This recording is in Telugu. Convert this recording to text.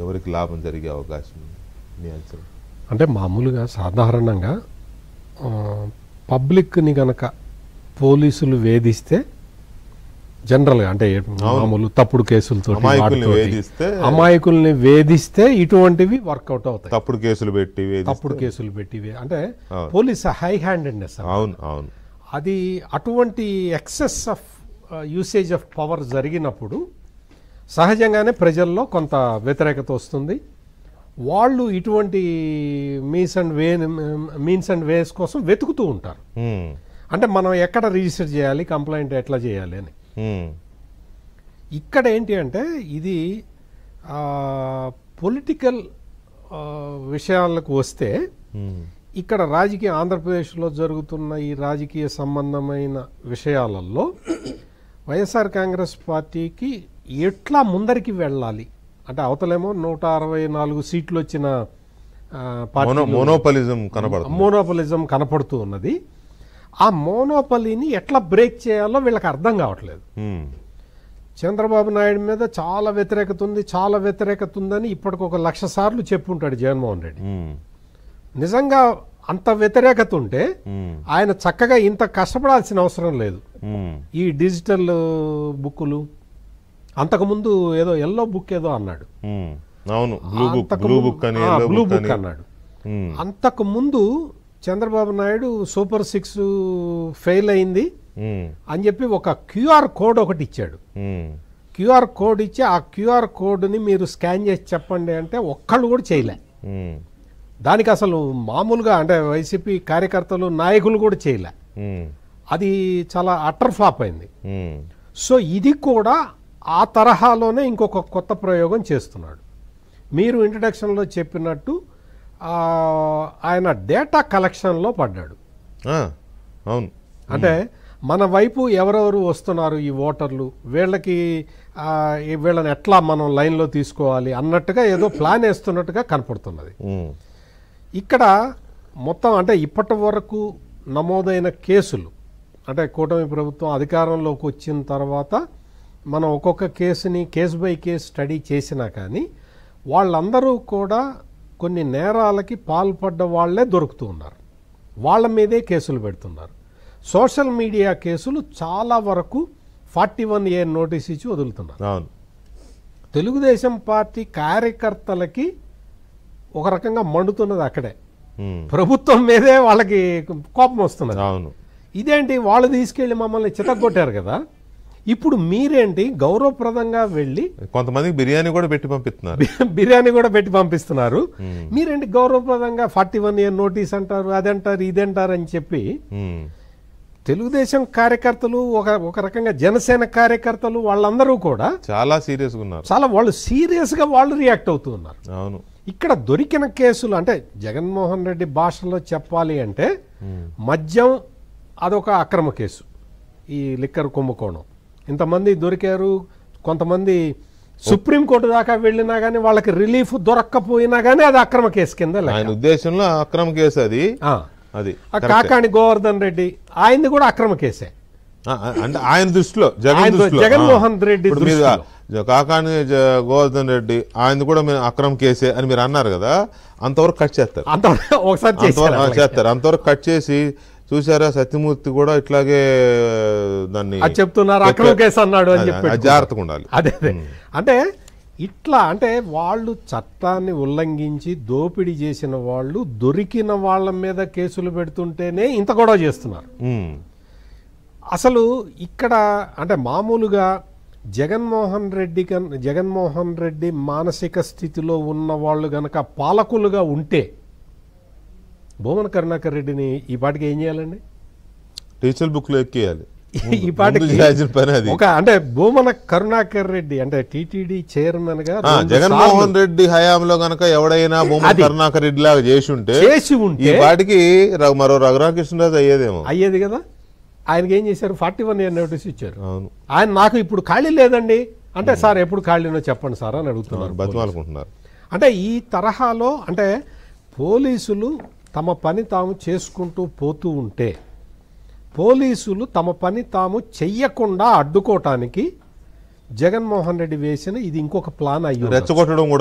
ఎవరికి లాభం జరిగే అవకాశం ఉంది మీ అంచనా? అంటే మామూలుగా సాధారణంగా పబ్లిక్ని గనక పోలీసులు వేధిస్తే జనరల్గా అంటే మామూలు తప్పుడు కేసులతో అమాయకుల్ని వేధిస్తే ఇటువంటివి వర్కౌట్ అవుతాయి. తప్పుడు కేసులు పెట్టి అంటే పోలీస్ హై హ్యాండెడ్నెస్. అవును అవును. అది అటువంటి excess of usage of power జరిగినప్పుడు సహజంగానే ప్రజల్లో కొంత వ్యతిరేకత వస్తుంది. వాళ్ళు ఇటువంటి మీన్స్ అండ్ వేస్ కోసం వెతుకుతూ ఉంటారు. అంటే మనం ఎక్కడ రిజిస్టర్ చేయాలి, కంప్లైంట్ ఎట్లా చేయాలి అని. ఇక్కడ ఏంటి అంటే ఇది పొలిటికల్ విషయాలకు వస్తే ఇక్కడ ఆంధ్రప్రదేశ్లో జరుగుతున్న ఈ రాజకీయ సంబంధమైన విషయాలలో వైఎస్ఆర్ కాంగ్రెస్ పార్టీకి ఎట్లా ముందరికి వెళ్ళాలి అంటే అవతలేమో 164 సీట్లు వచ్చిన మోనోపలిజం కనపడుతూ ఉన్నది. ఆ మోనోపలిని ఎట్లా బ్రేక్ చేయాలో వీళ్ళకి అర్థం కావట్లేదు. చంద్రబాబు నాయుడు మీద చాలా వ్యతిరేకత ఉందని ఇప్పటికి 1,00,000 సార్లు చెప్పుంటాడు జగన్మోహన్ రెడ్డి. నిజంగా అంత వ్యతిరేకత ఉంటే ఆయన చక్కగా ఇంత కష్టపడాల్సిన అవసరం లేదు. ఈ డిజిటల్ బుక్కులు అంతకుముందు ఏదో ఎల్లో బుక్ ఏదో అన్నాడు, బ్లూ బుక్ అన్నాడు. అంతకు ముందు చంద్రబాబు నాయుడు సూపర్ 6 ఫెయిల్ అయింది అని చెప్పి ఒక క్యూఆర్ కోడ్ ఒకటి ఇచ్చాడు. క్యూఆర్ కోడ్ ఇచ్చి ఆ క్యూఆర్ కోడ్ని మీరు స్కాన్ చేసి చెప్పండి అంటే ఒక్కళ్ళు కూడా చేయలే. దానికి అసలు మామూలుగా అంటే వైసీపీ కార్యకర్తలు నాయకులు కూడా చేయలే. అది చాలా అటర్ ఫ్లాప్ అయింది. సో ఇది కూడా ఆ తరహాలోనే ఇంకొక కొత్త ప్రయోగం చేస్తున్నాడు. మీరు ఇంట్రడక్షన్లో చెప్పినట్టు ఆయన డేటా కలెక్షన్లో పడ్డాడు. అవును. అంటే మన వైపు ఎవరెవరు వస్తున్నారు ఈ ఓటర్లు, వీళ్ళని ఎట్లా మనం లైన్లో తీసుకోవాలి అన్నట్టుగా ఏదో ప్లాన్ వేస్తున్నట్టుగా కనపడుతున్నది. ఇక్కడ మొత్తం అంటే ఇప్పటి వరకు నమోదైన కేసులు అంటే కూటమి ప్రభుత్వం అధికారంలోకి వచ్చిన తర్వాత మనం ఒక్కొక్క కేసుని కేసు బై కేసు స్టడీ చేసినా కానీ వాళ్ళందరూ కూడా కొన్ని నేరాలకి పాల్పడ్డ వాళ్లే దొరుకుతూ ఉన్నారు. వాళ్ళ మీదే కేసులు పెడుతున్నారు. సోషల్ మీడియా కేసులు చాలా వరకు 41A నోటీస్ ఇచ్చి వదులుతున్నారు. తెలుగుదేశం పార్టీ కార్యకర్తలకి ఒక రకంగా మండుతున్నది అక్కడే. ప్రభుత్వం మీదే వాళ్ళకి కోపం వస్తున్నది. ఇదేంటి వాళ్ళు తీసుకెళ్లి మమ్మల్ని చితగొట్టారు కదా, ఇప్పుడు మీరేంటి గౌరవప్రదంగా వెళ్ళి కొంతమందికి బిర్యానీ కూడా పెట్టి పంపిస్తున్నారు. మీరేంటి గౌరవప్రదంగా 41A నోటీస్ అంటారు, అదంటారు, ఇదంటారు అని చెప్పి తెలుగుదేశం కార్యకర్తలు ఒక రకంగా జనసేన కార్యకర్తలు వాళ్ళందరూ కూడా చాలా సీరియస్గా ఉన్నారు. వాళ్ళు సీరియస్గా రియాక్ట్ అవుతూ ఉన్నారు. ఇక్కడ దొరికిన కేసులు అంటే జగన్మోహన్ రెడ్డి భాషలో చెప్పాలి అంటే మద్యం అదొక అక్రమ కేసు, ఈ లిక్కర్ కుంభకోణం. ఇంతమంది దొరికారు. కొంతమంది సుప్రీంకోర్టు దాకా వెళ్ళినా గానీ వాళ్ళకి రిలీఫ్ దొరక్కపోయినా గానీ అది అక్రమ కేసు కింద. ఆయన ఉద్దేశంలో అక్రమ కేసు అది. కాకాణి గోవర్ధన్ రెడ్డి ఆయనది కూడా అక్రమ కేసే అంటే ఆయన దృష్టిలో, జగన్మోహన్ రెడ్డి కాకాణి గోవర్ధన్ రెడ్డి ఆయన కూడా అక్రమ కేసే అని మీరు అన్నారు కదా, అంతవరకు కట్ చేస్తారు. అంతవరకు కట్ చేసి చూసారా సత్యమూర్తి కూడా ఇట్లాగే దాన్ని చెప్తున్నారు, అక్రమ కేసు అన్నాడు అని చెప్పి జాగ్రత్తగా ఉండాలి. అదే అంటే ఇట్లా అంటే వాళ్ళు చట్టాన్ని ఉల్లంఘించి దోపిడీ చేసిన వాళ్ళు దొరికిన వాళ్ళ మీద కేసులు పెడుతుంటేనే ఇంత గొడవ చేస్తున్నారు. అసలు ఇక్కడ అంటే మామూలుగా జగన్మోహన్ రెడ్డి మానసిక స్థితిలో ఉన్న వాళ్ళు గనక పాలకులుగా ఉంటే భూమన కరుణాకర్ రెడ్డిని ఈ పాటికి ఏం చేయాలండి? టీచర్ బుక్ లో ఎక్కేయాలి. ఈ పాటికి అంటే భూమన కరుణాకర్ రెడ్డి అంటే టీటీడీ చైర్మన్ గా జగన్మోహన్ రెడ్డి హయాంలో గనక ఎవడైనా భూమన కరుణాకర్ రెడ్డి లాగా చేసి ఉంటే ఈ పాటికి మరో రఘురామకృష్ణరాజు అయ్యేది కదా. ఆయనకి ఏం చేశారు? 41A నోటీస్ ఇచ్చారు. ఆయన నాకు ఇప్పుడు ఖాళీ లేదండి అంటే, సార్ ఎప్పుడు ఖాళీనో చెప్పండి సార్ అని అడుగుతున్నారు. అంటే ఈ తరహాలో అంటే పోలీసులు తమ పని తాము చేసుకుంటూ పోతూ ఉంటే పోలీసులు తమ పని తాము చెయ్యకుండా అడ్డుకోవటానికి జగన్మోహన్ రెడ్డి వేసిన ఇది ఇంకొక ప్లాన్ అయ్యి రెచ్చగొట్టడం కూడా